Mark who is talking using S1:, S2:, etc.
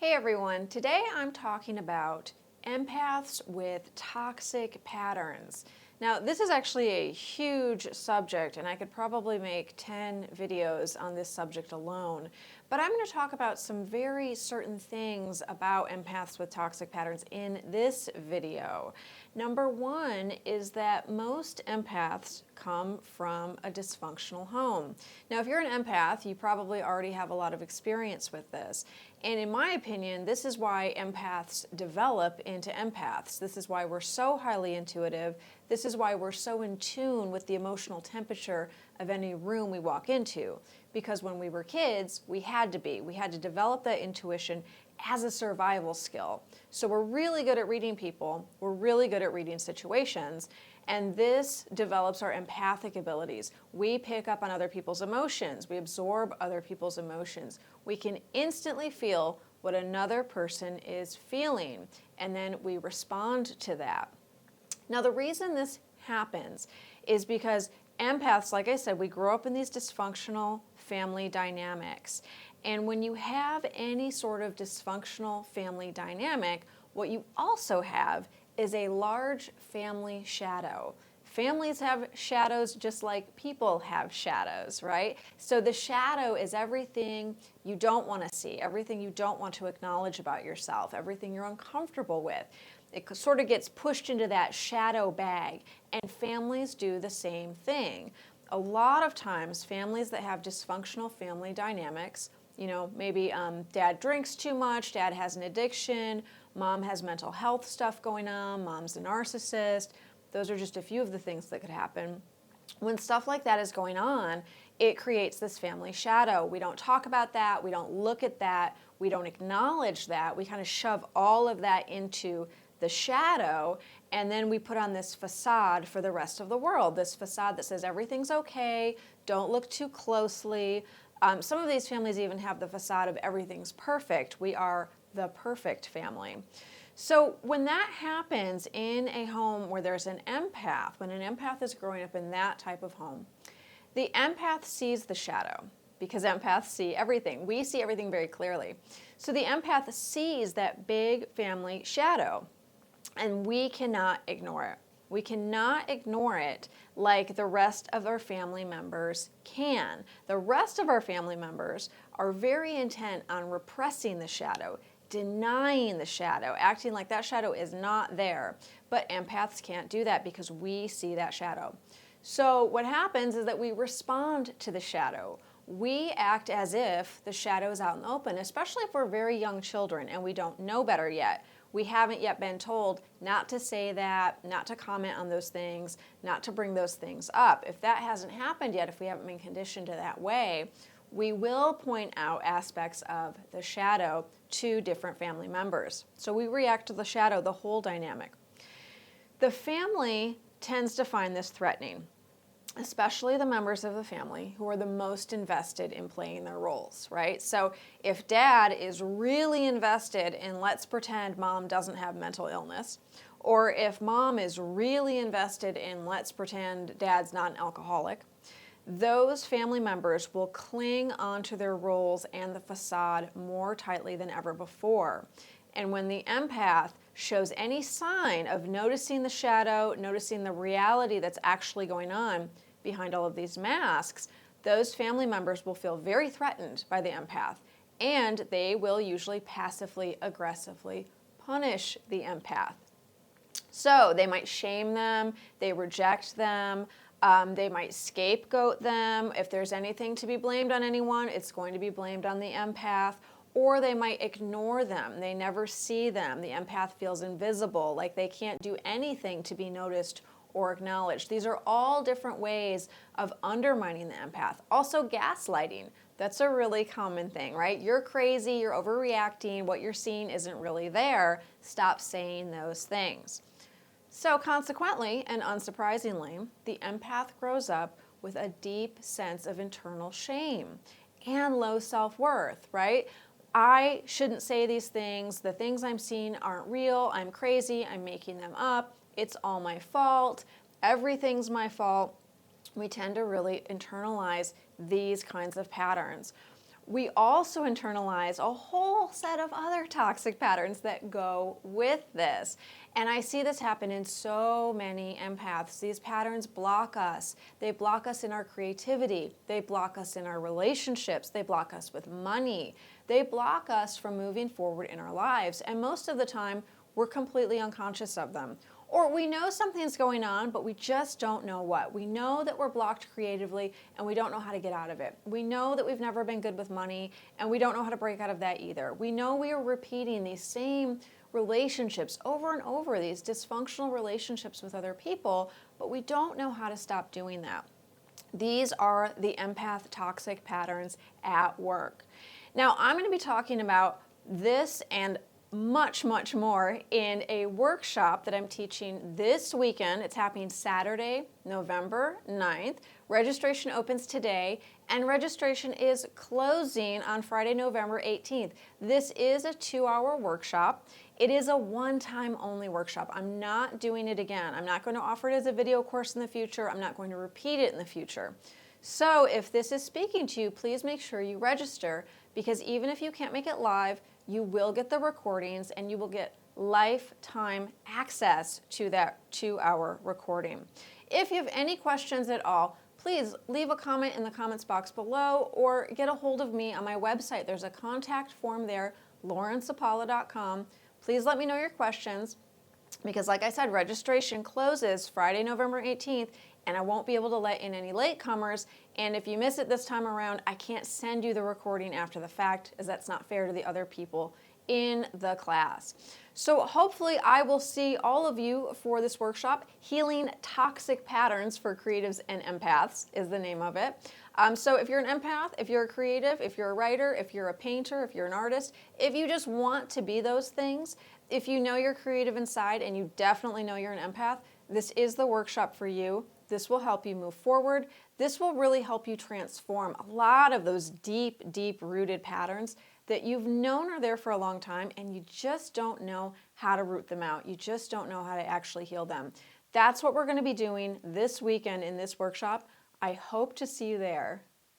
S1: Hey everyone, today I'm talking about empaths with toxic patterns. Now, this is actually a huge subject, and I could probably make 10 videos on this subject alone. But I'm going to talk about some very certain things about empaths with toxic patterns in this video. Number one is that most empaths come from a dysfunctional home. Now, if you're an empath, you probably already have a lot of experience with this. And in my opinion, this is why empaths develop into empaths. This is why we're so highly intuitive. This is why we're so in tune with the emotional temperature of any room we walk into. Because when we were kids, we had to be. We had to develop that intuition as a survival skill. So we're really good at reading people. We're really good at reading situations. And this develops our empathic abilities. We pick up on other people's emotions. We absorb other people's emotions. We can instantly feel what another person is feeling, and then we respond to that. Now, the reason this happens is because empaths, like I said, we grow up in these dysfunctional family dynamics. And when you have any sort of dysfunctional family dynamic, what you also have is a large family shadow. Families have shadows just like people have shadows, right? So the shadow is everything you don't want to see, everything you don't want to acknowledge about yourself, everything you're uncomfortable with. It sort of gets pushed into that shadow bag, and families do the same thing. A lot of times, families that have dysfunctional family dynamics, maybe dad drinks too much, dad has an addiction, mom has mental health stuff going on, mom's a narcissist. Those are just a few of the things that could happen. When stuff like that is going on, it creates this family shadow. We don't talk about that. We don't look at that. We don't acknowledge that. We kind of shove all of that into the shadow, and then we put on this facade for the rest of the world, this facade that says everything's okay, don't look too closely. Some of these families even have the facade of everything's perfect. We are the perfect family. So when that happens in a home where there's an empath, when an empath is growing up in that type of home, the empath sees the shadow because empaths see everything. We see everything very clearly. So the empath sees that big family shadow, and we cannot ignore it. We cannot ignore it like the rest of our family members can. The rest of our family members are very intent on repressing the shadow, denying the shadow, acting like that shadow is not there. But empaths can't do that because we see that shadow. So what happens is that we respond to the shadow. We act as if the shadow is out in the open, especially if we're very young children and we don't know better yet. We haven't yet been told not to say that, not to comment on those things, not to bring those things up. If that hasn't happened yet, if we haven't been conditioned to that way, we will point out aspects of the shadow to different family members. So we react to the shadow, the whole dynamic. The family tends to find this threatening, especially the members of the family who are the most invested in playing their roles, right? So if dad is really invested in let's pretend mom doesn't have mental illness, or if mom is really invested in let's pretend dad's not an alcoholic, those family members will cling onto their roles and the facade more tightly than ever before. And when the empath shows any sign of noticing the shadow, noticing the reality that's actually going on behind all of these masks, those family members will feel very threatened by the empath, and they will usually passively, aggressively punish the empath. So they might shame them, they reject them, they might scapegoat them. If there's anything to be blamed on anyone, it's going to be blamed on the empath. Or they might ignore them. They never see them. The empath feels invisible, like they can't do anything to be noticed or acknowledged. These are all different ways of undermining the empath. Also gaslighting. That's a really common thing, right? You're crazy, you're overreacting, what you're seeing isn't really there. Stop saying those things. So consequently, and unsurprisingly, the empath grows up with a deep sense of internal shame and low self-worth, right? I shouldn't say these things. The things I'm seeing aren't real. I'm crazy. I'm making them up. It's all my fault. Everything's my fault. We tend to really internalize these kinds of patterns. we also internalize a whole set of other toxic patterns that go with this. And I see this happen in so many empaths. These patterns block us. They block us in our creativity. They block us in our relationships. They block us with money. They block us from moving forward in our lives. And most of the time, we're completely unconscious of them. Or we know something's going on, but we just don't know what. We know that we're blocked creatively, and we don't know how to get out of it. We know that we've never been good with money, and we don't know how to break out of that either. We know we are repeating these same relationships over and over, these dysfunctional relationships with other people, but we don't know how to stop doing that. These are the empath toxic patterns at work. Now, I'm going to be talking about this and much, much more in a workshop that I'm teaching this weekend. It's happening Saturday, November 9th. Registration opens today, and registration is closing on Friday, November 18th. This is a 2-hour workshop. It is a one-time only workshop. I'm not doing it again. I'm not going to offer it as a video course in the future. I'm not going to repeat it in the future. So if this is speaking to you, please make sure you register, because even if you can't make it live, you will get the recordings and you will get lifetime access to that 2-hour recording. If you have any questions at all, please leave a comment in the comments box below or get a hold of me on my website. There's a contact form there, laurensapala.com. Please let me know your questions, because like I said, registration closes Friday, November 18th, and I won't be able to let in any latecomers. And if you miss it this time around, I can't send you the recording after the fact, as that's not fair to the other people in the class. So hopefully I will see all of you for this workshop. Healing Toxic Patterns for Creatives and Empaths is the name of it. So if you're an empath, if you're a creative, if you're a writer, if you're a painter, if you're an artist, if you just want to be those things, if you know you're creative inside and you definitely know you're an empath, this is the workshop for you. This will help you move forward. This will really help you transform a lot of those deep, deep-rooted patterns that you've known are there for a long time, and you just don't know how to root them out. You just don't know how to actually heal them. That's what we're going to be doing this weekend in this workshop. I hope to see you there.